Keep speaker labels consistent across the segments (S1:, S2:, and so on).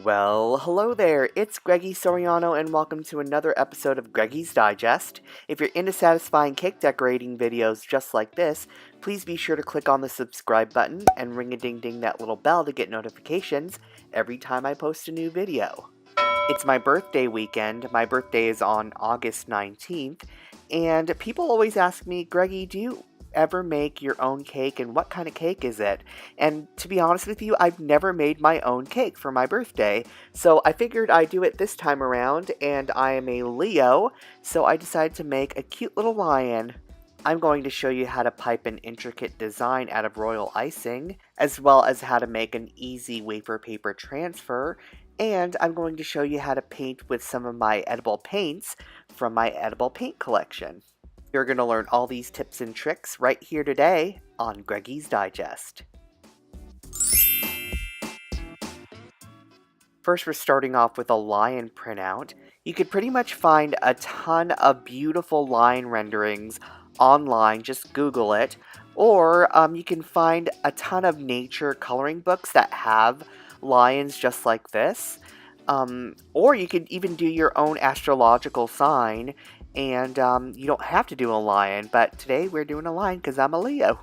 S1: Well, hello there. It's Greggy Soriano, and welcome to another episode of Greggy's Digest. If you're into satisfying cake decorating videos just like this, please be sure to click on the subscribe button and ring-a-ding-ding that little bell to get notifications every time I post a new video. It's my birthday weekend. My birthday is on August 19th, and people always ask me, Greggy, do you ever make your own cake, and what kind of cake is it? And to be honest with you, I've never made my own cake for my birthday, so I figured I'd do it this time around, and I am a Leo, so I decided to make a cute little lion. I'm going to show you how to pipe an intricate design out of royal icing, as well as how to make an easy wafer paper transfer, and I'm going to show you how to paint with some of my edible paints from my edible paint collection. You're going to learn all these tips and tricks right here today on Greggy's Digest. First, we're starting off with a lion printout. You could pretty much find a ton of beautiful lion renderings online, just Google it. Or you can find a ton of nature coloring books that have lions just like this. Or you could even do your own astrological sign, and you don't have to do a lion, but today we're doing a lion because I'm a Leo.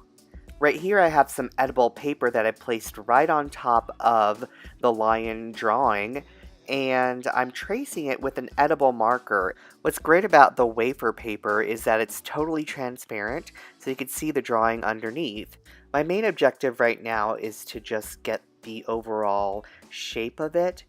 S1: Right here I have some edible paper that I placed right on top of the lion drawing, and I'm tracing it with an edible marker. What's great about the wafer paper is that it's totally transparent, so you can see the drawing underneath. My main objective right now is to just get the overall shape of it.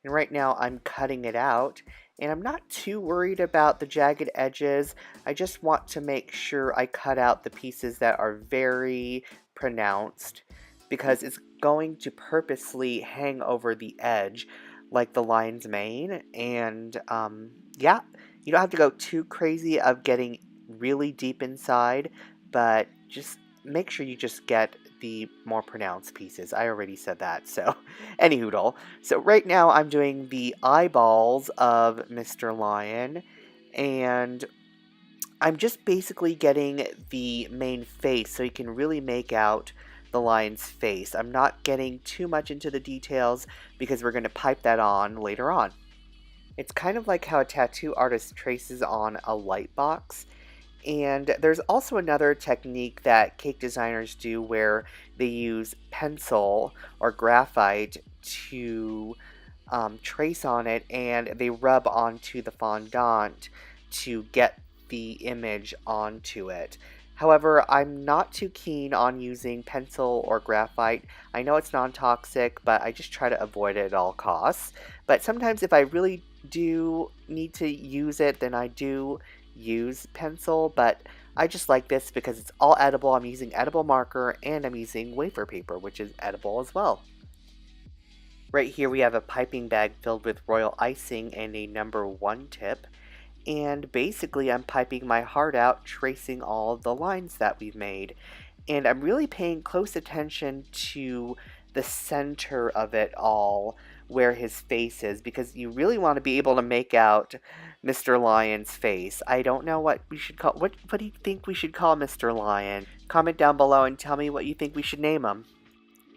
S1: And right now I'm cutting it out, and I'm not too worried about the jagged edges. I just want to make sure I cut out the pieces that are very pronounced, because it's going to purposely hang over the edge like the lion's mane. And yeah, you don't have to go too crazy of getting really deep inside, but just make sure you just get the more pronounced pieces. I already said that, so anyhoodle. So right now I'm doing the eyeballs of Mr. Lion, and I'm just basically getting the main face so you can really make out the lion's face. I'm not getting too much into the details because we're going to pipe that on later on. It's kind of like how a tattoo artist traces on a light box. And there's also another technique that cake designers do where they use pencil or graphite to trace on it, and they rub onto the fondant to get the image onto it. However, I'm not too keen on using pencil or graphite. I know it's non-toxic, but I just try to avoid it at all costs. But sometimes if I really do need to use it, then I do use pencil, but I just like this because it's all edible. I'm using edible marker, and I'm using wafer paper, which is edible as well. Right here we have a piping bag filled with royal icing and a number 1 tip, and basically I'm piping my heart out, tracing all of the lines that we've made, and I'm really paying close attention to the center of it all, where his face is, because you really want to be able to make out Mr. Lion's face. I don't know what we should call, what do you think we should call Mr. Lion? Comment down below and tell me what you think we should name him.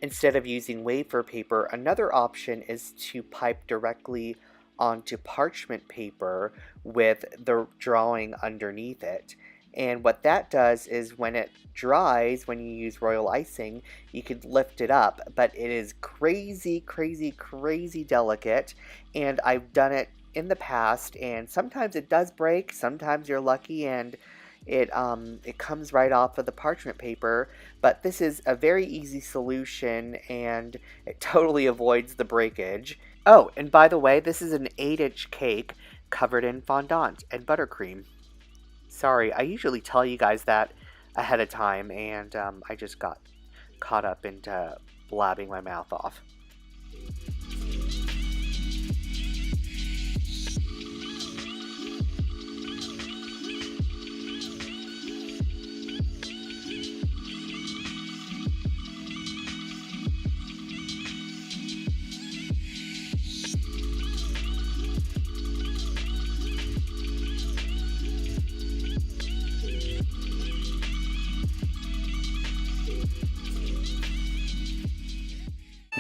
S1: Instead of using wafer paper, another option is to pipe directly onto parchment paper with the drawing underneath it. And what that does is when it dries, when you use royal icing, you can lift it up, but it is crazy, crazy, crazy delicate, and I've done it in the past, and sometimes it does break, sometimes you're lucky and it comes right off of the parchment paper, but this is a very easy solution and it totally avoids the breakage. Oh, and by the way, this is an 8-inch cake covered in fondant and buttercream. Sorry, I usually tell you guys that ahead of time, and I just got caught up into blabbing my mouth off.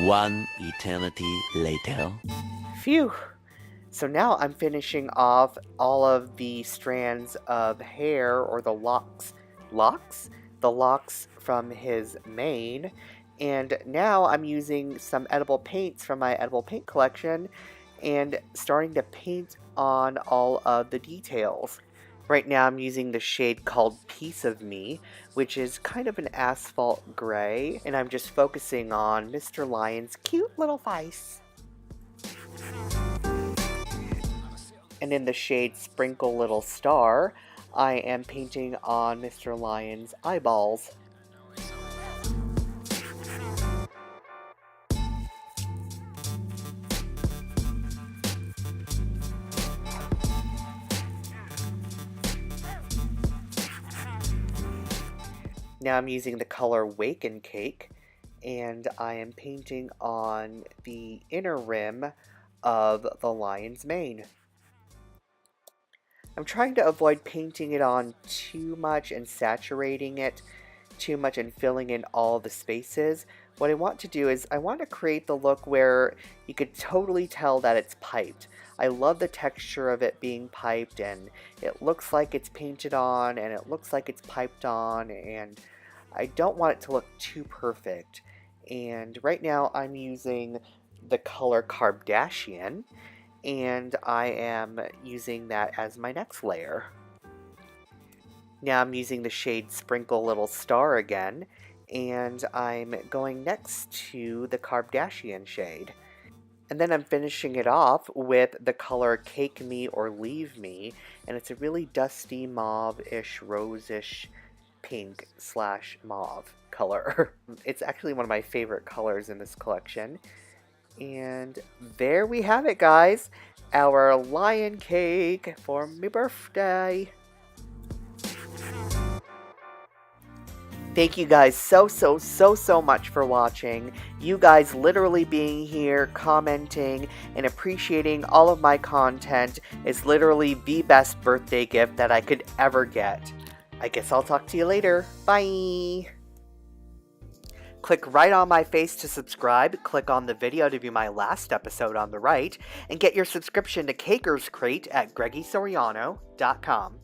S2: One eternity later.
S1: Phew! So now I'm finishing off all of the strands of hair, or the locks. Locks? The locks from his mane. And now I'm using some edible paints from my edible paint collection and starting to paint on all of the details. Right now I'm using the shade called Piece of Me, which is kind of an asphalt gray, and I'm just focusing on Mr. Lion's cute little face. And in the shade Sprinkle Little Star, I am painting on Mr. Lion's eyeballs. Now I'm using the color Waken Cake, and I am painting on the inner rim of the lion's mane. I'm trying to avoid painting it on too much and saturating it too much and filling in all the spaces. What I want to do is I want to create the look where you could totally tell that it's piped. I love the texture of it being piped, and it looks like it's painted on and it looks like it's piped on, and I don't want it to look too perfect. And right now I'm using the color Kardashian, and I am using that as my next layer. Now I'm using the shade Sprinkle Little Star again, and I'm going next to the Kardashian shade. And then I'm finishing it off with the color Cake Me or Leave Me, and it's a really dusty mauve-ish, rose-ish pink / mauve color. It's actually one of my favorite colors in this collection. And there we have it, guys. Our lion cake for my birthday. Thank you guys so much for watching. You guys literally being here, commenting, and appreciating all of my content is literally the best birthday gift that I could ever get. I guess I'll talk to you later. Bye! Click right on my face to subscribe, click on the video to view my last episode on the right, and get your subscription to Caker's Crate at GreggySoriano.com.